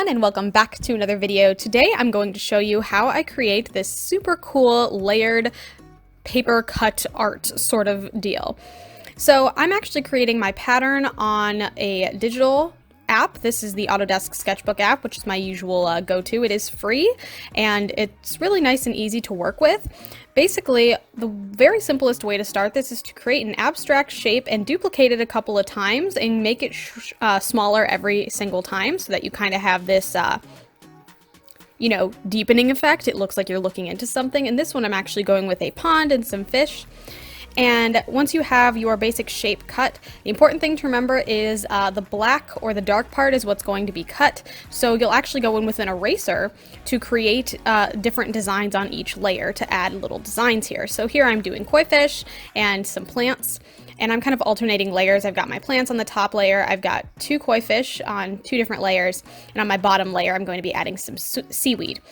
everyone, and welcome back to another video. Today I'm going to show you how I create this super cool layered paper cut art sort of deal. So I'm actually creating my pattern on a digital app. This is the Autodesk Sketchbook app, which is my usual go-to. It is free and it's really nice and easy to work with. Basically, the very simplest way to start this is to create an abstract shape and duplicate it a couple of times and make it smaller every single time so that you kind of have this deepening effect. It looks like you're looking into something. And this one I'm actually going with a pond and some fish. And once you have your basic shape cut, the important thing to remember is the black or the dark part is what's going to be cut. So you'll actually go in with an eraser to create different designs on each layer to add little designs here. So here I'm doing koi fish and some plants, and I'm kind of alternating layers. I've got my plants on the top layer, I've got two koi fish on two different layers, and on my bottom layer I'm going to be adding some seaweed.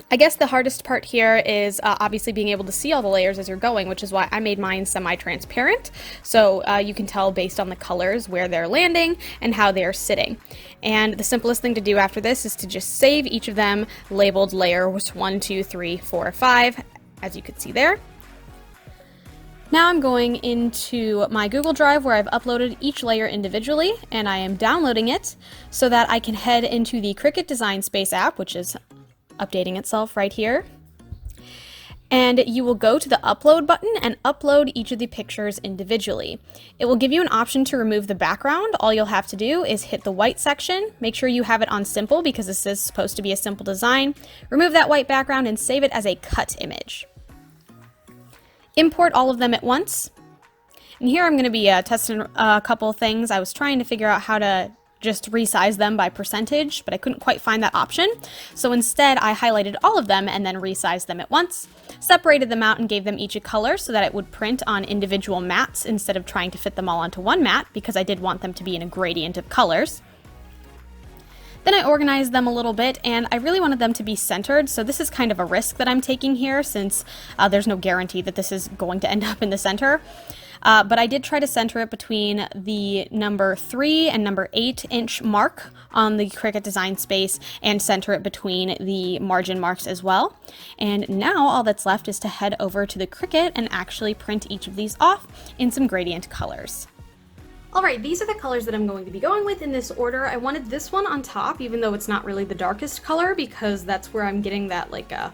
I guess the hardest part here is obviously being able to see all the layers as you're going, which is why I made mine semi-transparent, so you can tell based on the colors where they're landing and how they're sitting. And the simplest thing to do after this is to just save each of them labeled layers 1, 2, 3, 4, 5, as you can see there. Now I'm going into my Google Drive where I've uploaded each layer individually, and I am downloading it so that I can head into the Cricut Design Space app, which is updating itself right here. And you will go to the upload button and upload each of the pictures individually. It will give you an option to remove the background. All you'll have to do is hit the white section, make sure you have it on simple because this is supposed to be a simple design, remove that white background and save it as a cut image. Import all of them at once. And here I'm going to be testing a couple things. I was trying to figure out how to just resize them by percentage, but I couldn't quite find that option. So instead I highlighted all of them and then resized them at once, separated them out and gave them each a color so that it would print on individual mats instead of trying to fit them all onto one mat, because I did want them to be in a gradient of colors. Then I organized them a little bit and I really wanted them to be centered, so this is kind of a risk that I'm taking here since there's no guarantee that this is going to end up in the center. But I did try to center it between the number 3 and number 8 inch mark on the Cricut Design Space and center it between the margin marks as well. And now all that's left is to head over to the Cricut and actually print each of these off in some gradient colors. Alright, these are the colors that I'm going to be going with in this order. I wanted this one on top, even though it's not really the darkest color, because that's where I'm getting that like a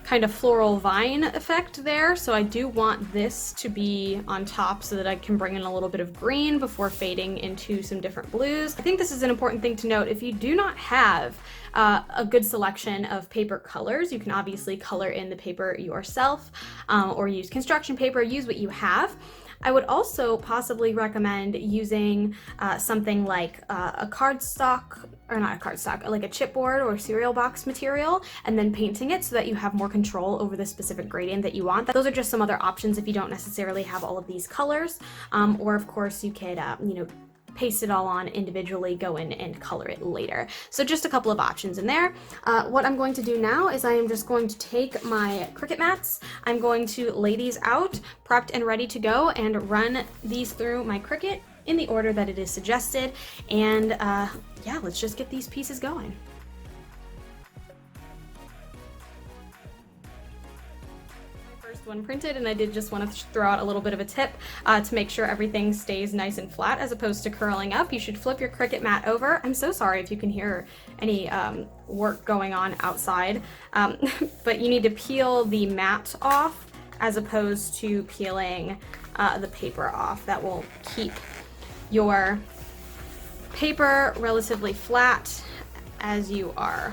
kind of floral vine effect there. So I do want this to be on top so that I can bring in a little bit of green before fading into some different blues. I think this is an important thing to note. If you do not have a good selection of paper colors, you can obviously color in the paper yourself or use construction paper, use what you have. I would also possibly recommend using something like a cardstock, or not a cardstock, like a chipboard or cereal box material, and then painting it so that you have more control over the specific gradient that you want. Those are just some other options if you don't necessarily have all of these colors. Or of course you could, paste it all on individually, go in and color it later. So just a couple of options in there. What I'm going to do now is I am just going to take my Cricut mats, I'm going to lay these out, prepped and ready to go, and run these through my Cricut in the order that it is suggested, and yeah, let's just get these pieces going. One printed, and I did just want to throw out a little bit of a tip to make sure everything stays nice and flat as opposed to curling up. You should flip your Cricut mat over. I'm so sorry if you can hear any work going on outside, but you need to peel the mat off as opposed to peeling the paper off. That will keep your paper relatively flat as you are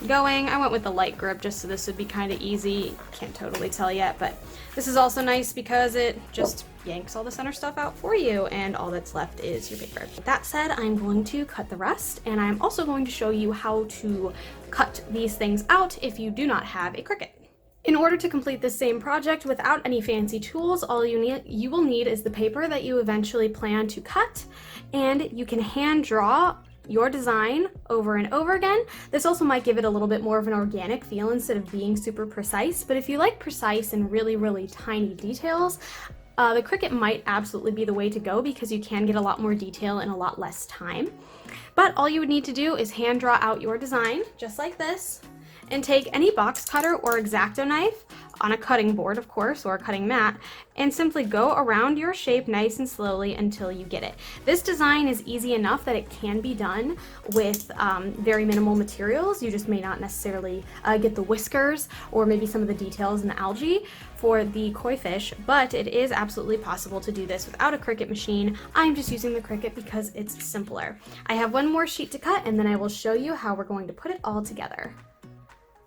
going. I went with the light grip just so this would be kind of easy. Can't totally tell yet, but this is also nice because it just yanks all the center stuff out for you and all that's left is your paper. With that said, I'm going to cut the rest, and I'm also going to show you how to cut these things out if you do not have a Cricut. In order to complete this same project without any fancy tools, all you will need is the paper that you eventually plan to cut, and you can hand draw your design over and over again. This also might give it a little bit more of an organic feel instead of being super precise, but if you like precise and really, really tiny details, the Cricut might absolutely be the way to go because you can get a lot more detail in a lot less time. But all you would need to do is hand draw out your design, just like this, and take any box cutter or X-Acto knife, on a cutting board, of course, or a cutting mat, and simply go around your shape nice and slowly until you get it. This design is easy enough that it can be done with very minimal materials. You just may not necessarily get the whiskers or maybe some of the details in the algae for the koi fish, but it is absolutely possible to do this without a Cricut machine. I'm just using the Cricut because it's simpler. I have one more sheet to cut, and then I will show you how we're going to put it all together.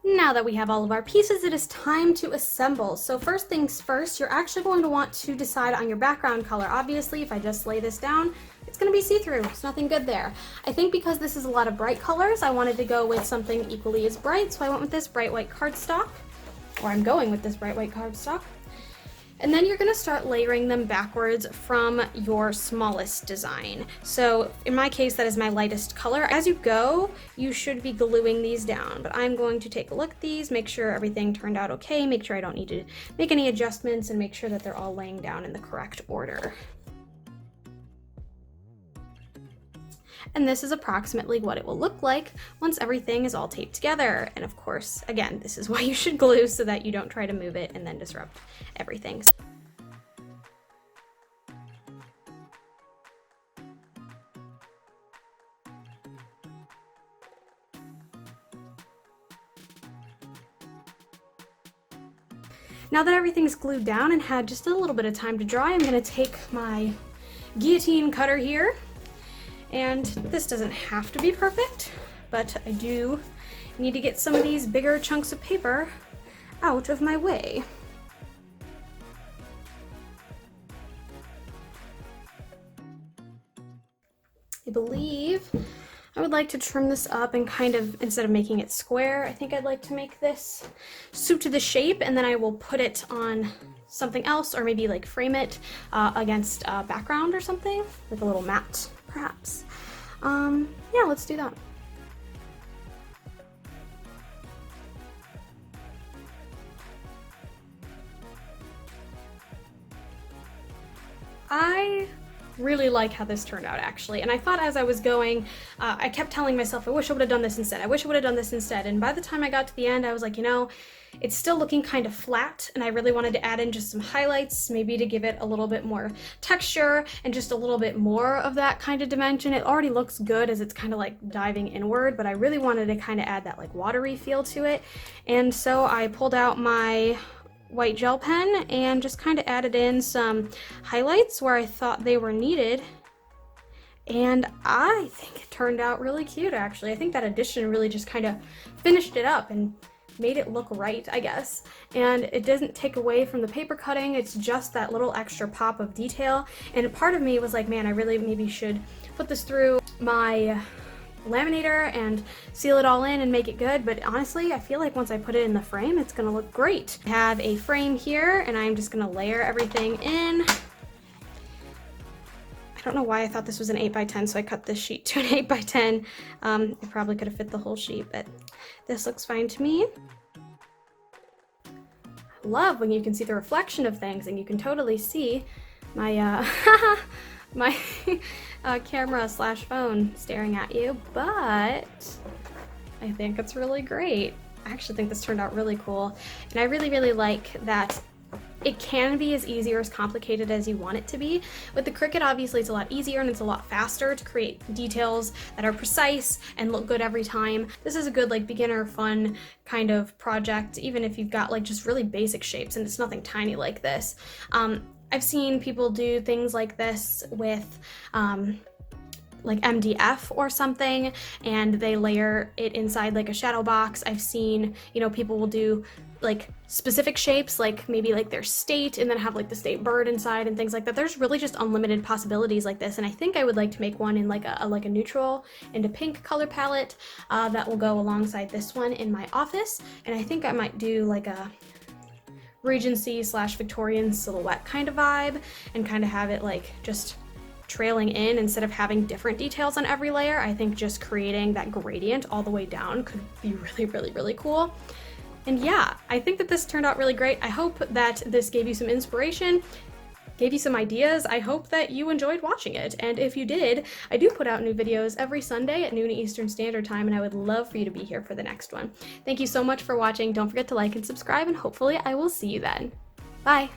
Now that we have all of our pieces, it is time to assemble. So first things first, you're actually going to want to decide on your background color. Obviously, if I just lay this down, it's going to be see-through. It's nothing good there. I think because this is a lot of bright colors, I wanted to go with something equally as bright, so I went with this bright white cardstock, or I'm going with this bright white cardstock. And then you're going to start layering them backwards from your smallest design. So in my case, that is my lightest color. As you go, you should be gluing these down, but I'm going to take a look at these, make sure everything turned out okay, make sure I don't need to make any adjustments, and make sure that they're all laying down in the correct order. And this is approximately what it will look like once everything is all taped together. And of course, again, this is why you should glue, so that you don't try to move it and then disrupt everything. Now that everything's glued down and had just a little bit of time to dry, I'm going to take my guillotine cutter here. And this doesn't have to be perfect, but I do need to get some of these bigger chunks of paper out of my way. I believe I would like to trim this up and kind of, instead of making it square, I think I'd like to make this suit to the shape, and then I will put it on something else, or maybe like frame it against a background or something, like a little mat, perhaps. Yeah, let's do that. I really like how this turned out, actually, and I thought as I was going, I kept telling myself, I wish I would have done this instead, I wish I would have done this instead, and by the time I got to the end, I was like, you know, it's still looking kind of flat, and I really wanted to add in just some highlights, maybe to give it a little bit more texture and just a little bit more of that kind of dimension. It already looks good as it's kind of like diving inward, but I really wanted to kind of add that like watery feel to it, and so I pulled out my white gel pen and just kind of added in some highlights where I thought they were needed, and I think it turned out really cute, actually. I think that addition really just kind of finished it up and made it look right, I guess, and it doesn't take away from the paper cutting. It's just that little extra pop of detail, and part of me was like, man, I really maybe should put this through my laminator and seal it all in and make it good, but honestly, I feel like once I put it in the frame, it's gonna look great. I have a frame here, and I'm just gonna layer everything in. I don't know why I thought this was an 8x10, so I cut this sheet to an 8x10. It probably could have fit the whole sheet, but this looks fine to me. I love when you can see the reflection of things, and you can totally see my my camera slash phone staring at you, but I think it's really great. I actually think this turned out really cool, and I really like that it can be as easy or as complicated as you want it to be. With the Cricut, obviously it's a lot easier and it's a lot faster to create details that are precise and look good every time. This is a good like beginner fun kind of project, even if you've got like just really basic shapes and it's nothing tiny like this. I've seen people do things like this with like MDF or something, and they layer it inside like a shadow box. I've seen, you know, people will do like specific shapes, like maybe like their state, and then have like the state bird inside and things like that. There's really just unlimited possibilities like this, and I think I would like to make one in like a neutral and a pink color palette that will go alongside this one in my office, and I think I might do like a Regency / Victorian silhouette kind of vibe, and kind of have it like just trailing in instead of having different details on every layer. I think just creating that gradient all the way down could be really cool. And yeah, I think that this turned out really great. I hope that this gave you some inspiration. gave you some ideas. I hope that you enjoyed watching it, and if you did, I do put out new videos every Sunday at noon Eastern Standard Time, and I would love for you to be here for the next one. Thank you so much for watching. Don't forget to like and subscribe, and hopefully I will see you then. Bye!